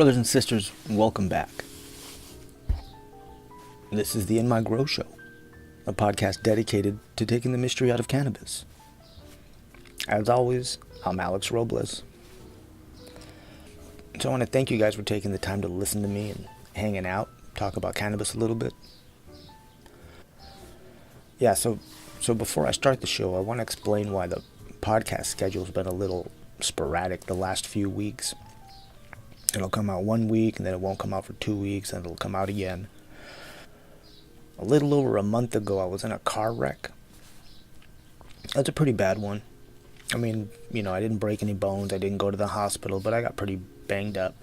Brothers and sisters, welcome back. This is the In My Grow Show, a podcast dedicated to taking the mystery out of cannabis. As always, I'm Alex Robles. So I want to thank you guys for taking the time to listen to me and hanging out, talk about cannabis a little bit. Yeah, so before I start the show, I want to explain why the podcast schedule's been a little sporadic the last few weeks. It'll come out 1 week, and then it won't come out for 2 weeks, and it'll come out again. A little over a month ago, I was in a car wreck. That's a pretty bad one. I mean, I didn't break any bones, I didn't go to the hospital, but I got pretty banged up.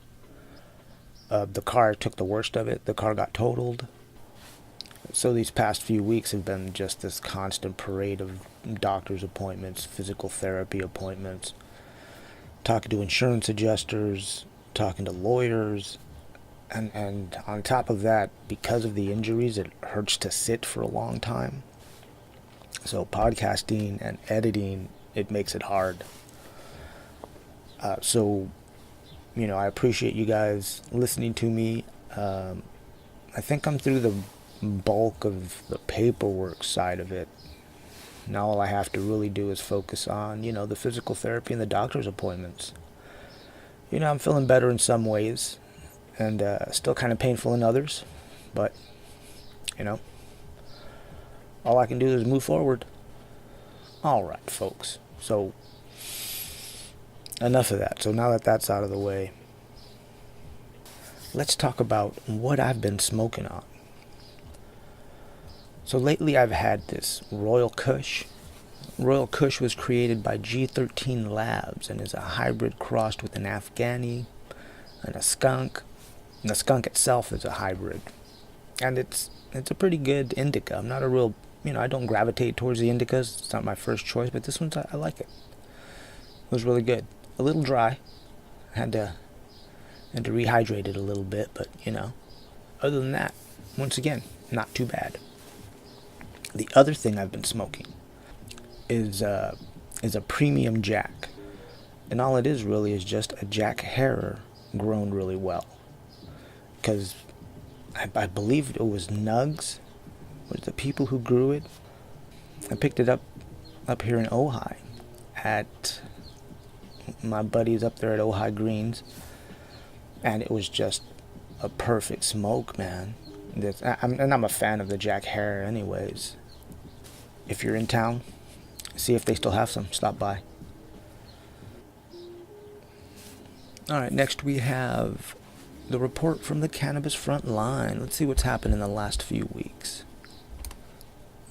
The car took the worst of it. The car got totaled. So these past few weeks have been just this constant parade of doctor's appointments, physical therapy appointments, talking to insurance adjusters, talking to lawyers, and on top of that, because of the injuries, it hurts to sit for a long time. So podcasting and editing, it makes it hard. So I appreciate you guys listening to me. I think I'm through the bulk of the paperwork side of it. Now all I have to really do is focus on, the physical therapy and the doctor's appointments. I'm feeling better in some ways, and still kind of painful in others, but, all I can do is move forward. All right, folks, so enough of that. So now that that's out of the way, let's talk about what I've been smoking on. So lately I've had this Royal Kush. Royal Kush was created by G13 Labs and is a hybrid crossed with an Afghani and a skunk. And the skunk itself is a hybrid. And it's a pretty good indica. I'm not a real, I don't gravitate towards the indicas. It's not my first choice, but this one's, I like it. It was really good. A little dry. Had to rehydrate it a little bit, but, other than that, once again, not too bad. The other thing I've been smoking is a premium jack, and all it is really is just a jack harer grown really well. Because I believe it was Nugs, was the people who grew it. I picked it up here in Ojai at my buddies up there at Ojai Greens, and it was just a perfect smoke, man. And I'm a fan of the jack harer anyways. If you're in town, see if they still have some. Stop by. Alright, next we have the report from the Cannabis Frontline. Let's see what's happened in the last few weeks.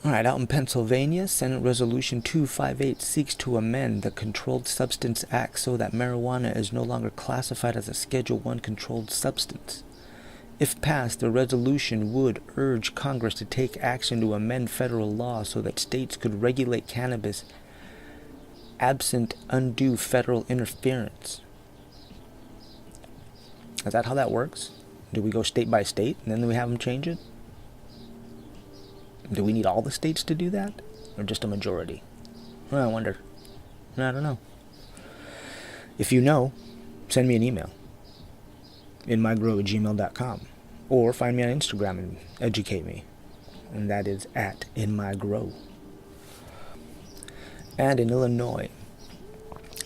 Alright, out in Pennsylvania, Senate Resolution 258 seeks to amend the Controlled Substance Act so that marijuana is no longer classified as a Schedule I controlled substance. If passed, the resolution would urge Congress to take action to amend federal law so that states could regulate cannabis absent undue federal interference. Is that how that works? Do we go state by state and then we have them change it? Do we need all the states to do that? Or just a majority? Well, I wonder. I don't know. If you know, send me an email. inmygrow@gmail.com, or find me on Instagram and educate me, and that is at inmygrow. And in Illinois,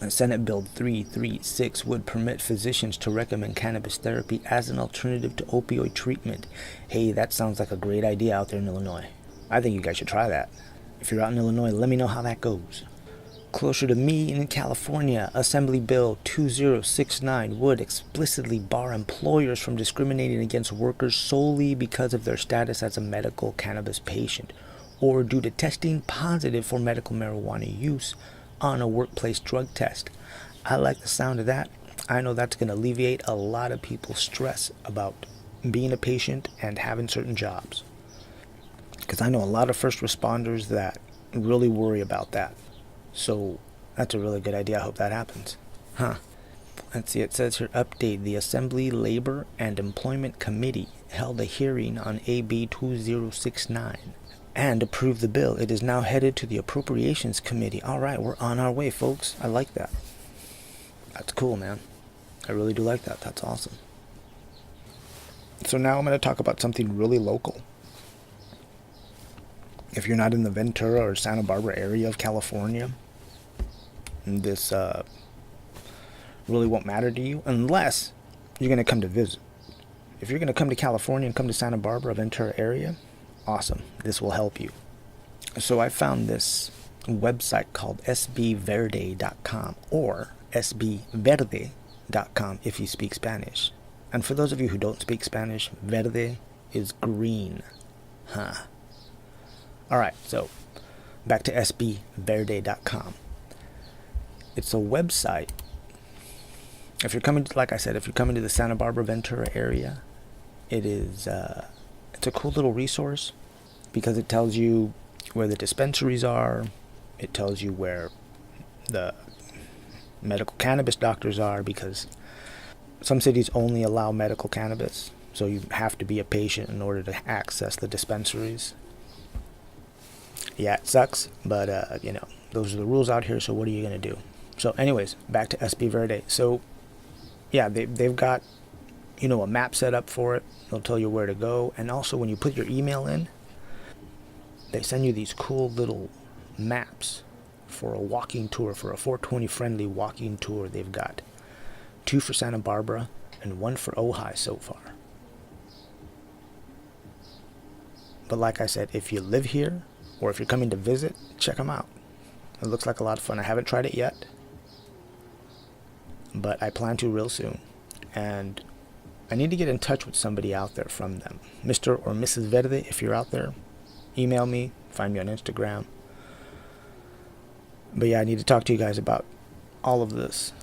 Senate Bill 336 would permit physicians to recommend cannabis therapy as an alternative to opioid treatment. Hey, that sounds like a great idea out there in Illinois. I think you guys should try that. If you're out in Illinois, let me know how that goes. Closer to me, in California, Assembly Bill 2069 would explicitly bar employers from discriminating against workers solely because of their status as a medical cannabis patient or due to testing positive for medical marijuana use on a workplace drug test. I like the sound of that. I know that's going to alleviate a lot of people's stress about being a patient and having certain jobs. Because I know a lot of first responders that really worry about that. So that's a really good idea. I hope that happens. Let's see, it says here, update. The Assembly Labor and Employment Committee held a hearing on AB 2069 and approved the bill. It is now headed to the Appropriations Committee. All right, we're on our way, folks. I like that. That's cool, man. I really do like that. That's awesome. So now I'm going to talk about something really local. If you're not in the Ventura or Santa Barbara area of California, this really won't matter to you unless you're going to come to visit. If you're going to come to California and come to Santa Barbara, Ventura area, awesome. This will help you. So I found this website called sbverde.com or sbverde.com if you speak Spanish. And for those of you who don't speak Spanish, verde is green. Alright, so back to sbverde.com. It's a website. If you're coming to, like I said, if you're coming to the Santa Barbara Ventura area, it's a cool little resource because it tells you where the dispensaries are. It tells you where the medical cannabis doctors are, because some cities only allow medical cannabis, so you have to be a patient in order to access the dispensaries. Yeah, it sucks, but those are the rules out here, so what are you going to do? So anyways, back to SB Verde. So yeah, they've got, a map set up for it. They'll tell you where to go. And also when you put your email in, they send you these cool little maps for a walking tour, for a 420 friendly walking tour. They've got 2 for Santa Barbara and 1 for Ojai so far. But like I said, if you live here or if you're coming to visit, check them out. It looks like a lot of fun. I haven't tried it yet, but I plan to real soon. And I need to get in touch with somebody out there from them. Mr. or Mrs. Verde, if you're out there, email me, find me on Instagram. But yeah, I need to talk to you guys about all of this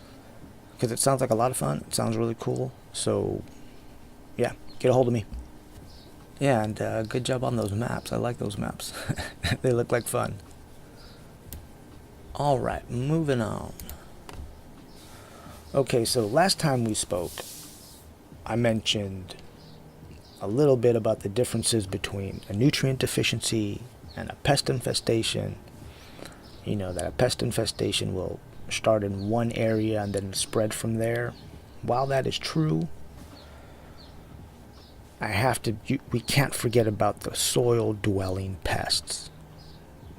because it sounds like a lot of fun. It sounds really cool. So yeah, get a hold of me. Yeah, and good job on those maps. I like those maps. They look like fun. All right, moving on. Okay, so last time we spoke, I mentioned a little bit about the differences between a nutrient deficiency and a pest infestation. That a pest infestation will start in one area and then spread from there. While that is true, we can't forget about the soil-dwelling pests.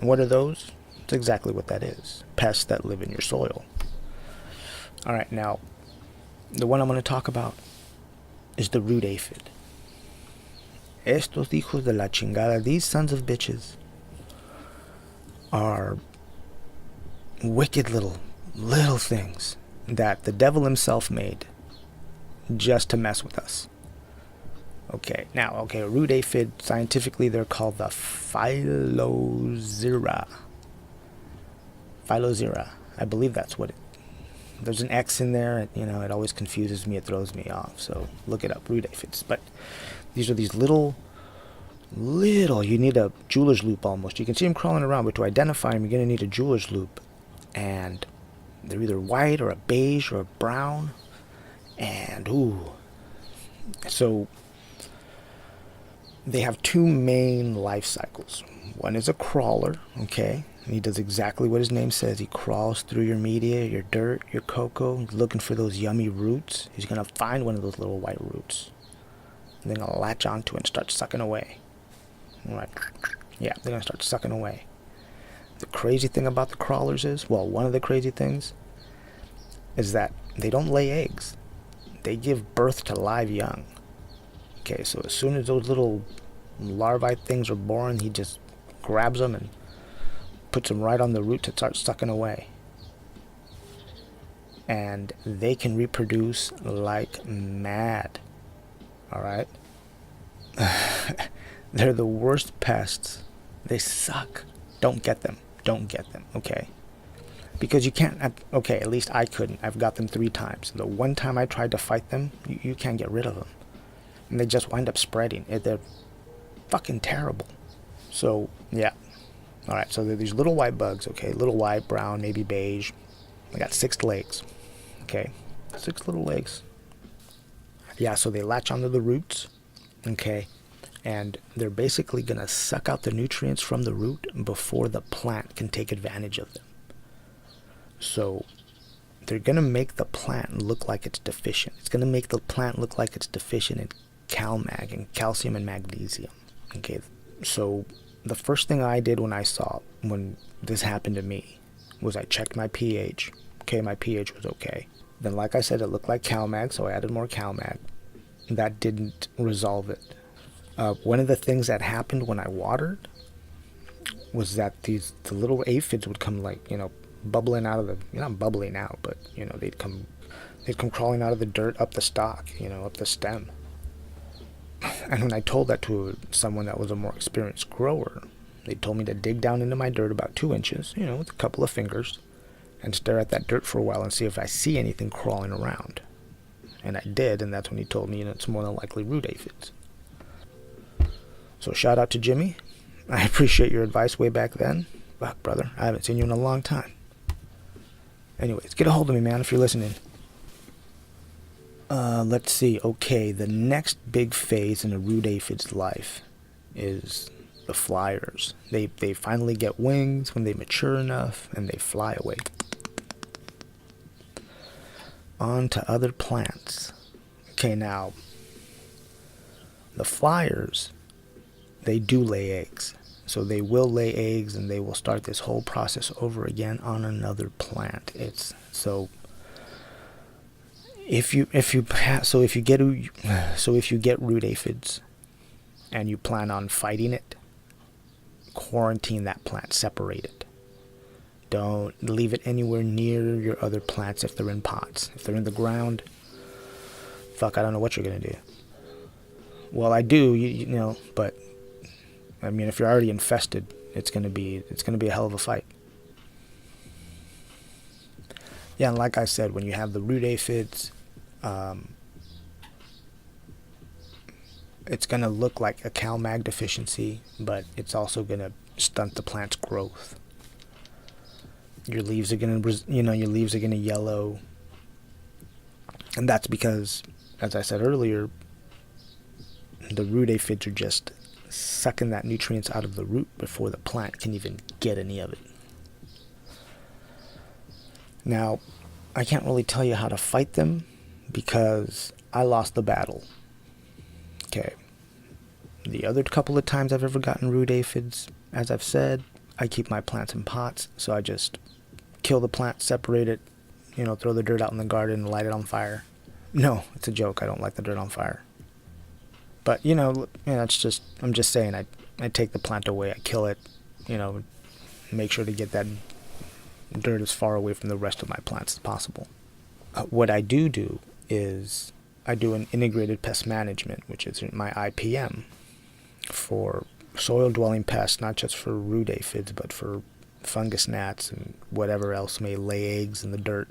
And what are those? It's exactly what that is. Pests that live in your soil. All right, now, the one I'm going to talk about is the root aphid. Estos hijos de la chingada, these sons of bitches, are wicked little things that the devil himself made just to mess with us. Okay, a root aphid, scientifically they're called the Phylloxera. I believe that's what there's an X in there, it always confuses me, it throws me off, so look it up, root aphids. But these are these little, you need a jeweler's loop almost. You can see them crawling around, but to identify them, you're going to need a jeweler's loop. And they're either white or a beige or a brown. And, so they have 2 main life cycles. One is a crawler, okay? And he does exactly what his name says. He crawls through your media, your dirt, your cocoa, looking for those yummy roots. He's going to find one of those little white roots. And they're going to latch onto it and start sucking away. Right. Yeah, they're going to start sucking away. The crazy thing about the crawlers is, one of the crazy things is that they don't lay eggs. They give birth to live young. Okay, so as soon as those little larvae things are born, he just grabs them and puts them right on the root to start sucking away. And they can reproduce like mad. All right? They're the worst pests. They suck. Don't get them, okay? Because you can't, at least I couldn't. I've got them 3 times. The one time I tried to fight them, you can't get rid of them. And they just wind up spreading. They're fucking terrible. So, yeah. Alright, so they're these little white bugs, okay? Little white, brown, maybe beige. They got 6 legs, okay? 6 little legs. Yeah, so they latch onto the roots, okay? And they're basically going to suck out the nutrients from the root before the plant can take advantage of them. So they're going to make the plant look like it's deficient. It's going to make the plant look like it's deficient in CalMag and calcium and magnesium. Okay, so the first thing I did when this happened to me was I checked my pH. Okay, my pH was okay. Then, like I said, it looked like CalMag, so I added more CalMag. That didn't resolve it. One of the things that happened when I watered was that the little aphids would come, like, bubbling out of the, not bubbling out, but they'd come crawling out of the dirt up the stalk, up the stem. And when I told that to someone that was a more experienced grower, they told me to dig down into my dirt about 2 inches, with a couple of fingers, and stare at that dirt for a while and see if I see anything crawling around. And I did, and that's when he told me, it's more than likely root aphids. So shout out to Jimmy. I appreciate your advice way back then. Fuck, brother, I haven't seen you in a long time. Anyways, get a hold of me, man, if you're listening. Let's see. Okay, the next big phase in a root aphid's life is the flyers. They finally get wings when they mature enough, and they fly away. On to other plants. Okay, now, the flyers, they do lay eggs. So they will lay eggs, and they will start this whole process over again on another plant. If you get root aphids and you plan on fighting it, quarantine that plant, separate it. Don't leave it anywhere near your other plants if they're in pots. If they're in the ground, fuck, I don't know what you're gonna do. Well, I do, but I mean, if you're already infested, it's gonna be a hell of a fight. Yeah, and like I said, when you have the root aphids, it's going to look like a CalMag deficiency, but it's also going to stunt the plant's growth. Your leaves are going to yellow, and that's because, as I said earlier, the root aphids are just sucking that nutrients out of the root before the plant can even get any of it. Now, I can't really tell you how to fight them because I lost the battle. Okay. The other couple of times I've ever gotten root aphids, as I've said, I keep my plants in pots, so I just kill the plant, separate it, throw the dirt out in the garden and light it on fire. No, it's a joke. I don't light the dirt on fire. But, it's just, I'm just saying, I take the plant away, I kill it, make sure to get that dirt as far away from the rest of my plants as possible. What I do is I do an integrated pest management, which is my IPM, for soil-dwelling pests, not just for root aphids, but for fungus gnats and whatever else may lay eggs in the dirt.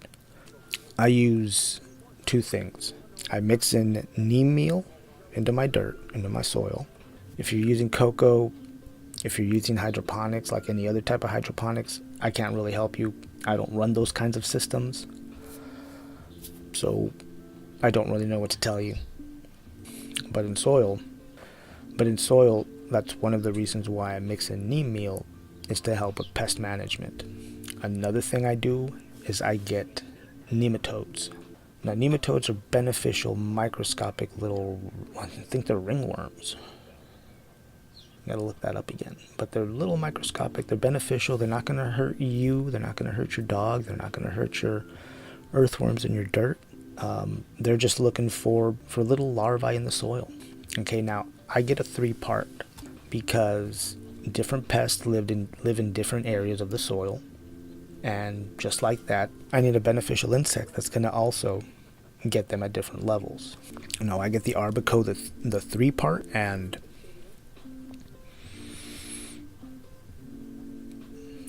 I use 2 things. I mix in neem meal into my dirt, into my soil. If you're using cocoa, if you're using hydroponics, like any other type of hydroponics, I can't really help you. I don't run those kinds of systems, so I don't really know what to tell you. But in soil, that's one of the reasons why I mix in neem meal, is to help with pest management. Another thing I do is I get nematodes. Now, nematodes are beneficial microscopic little, I think they're ringworms. Gotta look that up again. But they're little microscopic, they're beneficial, they're not gonna hurt you, they're not gonna hurt your dog, they're not gonna hurt your earthworms in your dirt. They're just looking for little larvae in the soil. Okay, now I get a 3-part because different pests live in different areas of the soil, and just like that, I need a beneficial insect that's gonna also get them at different levels. Now I get the Arbico, the 3-part, and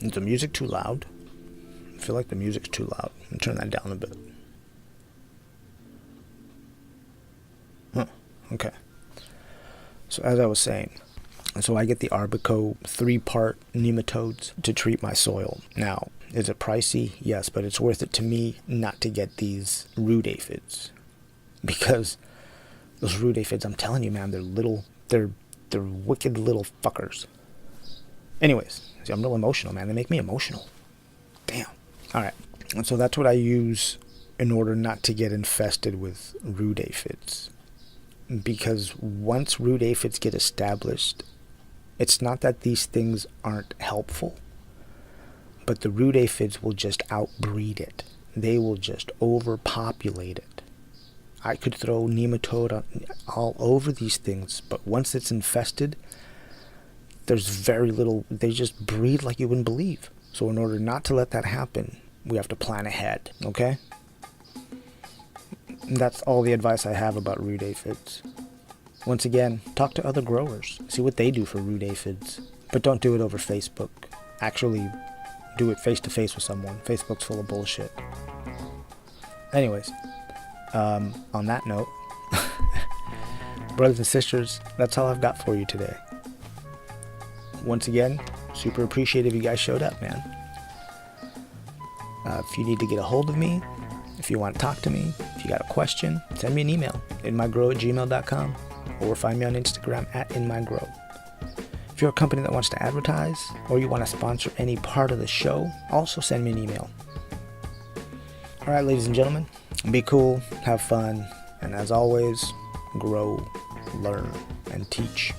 is the music too loud? I feel like the music's too loud. I'm gonna turn that down a bit. Okay. So as I was saying, I get the Arbico 3-part nematodes to treat my soil. Now, is it pricey? Yes, but it's worth it to me not to get these root aphids. Because those root aphids, I'm telling you, man, they're wicked little fuckers. Anyways, see, I'm real emotional, man. They make me emotional. Damn. Alright. And so that's what I use in order not to get infested with root aphids. because once root aphids get established, it's not that these things aren't helpful, but the root aphids will just outbreed it. They will just overpopulate it. I could throw nematode all over these things, but once it's infested, there's very little. They just breed like you wouldn't believe. So in order not to let that happen, we have to plan ahead, okay? That's all the advice I have about root aphids. Once again, talk to other growers. See what they do for root aphids. But don't do it over Facebook. Actually, do it face to face with someone. Facebook's full of bullshit. Anyways, on that note, brothers and sisters, that's all I've got for you today. Once again, super appreciative you guys showed up, man. If you need to get a hold of me, if you want to talk to me, if you got a question, send me an email, inmygrow@gmail.com, or find me on Instagram @inmygrow. If you're a company that wants to advertise, or you want to sponsor any part of the show, also send me an email. Alright, ladies and gentlemen, be cool, have fun, and as always, grow, learn, and teach.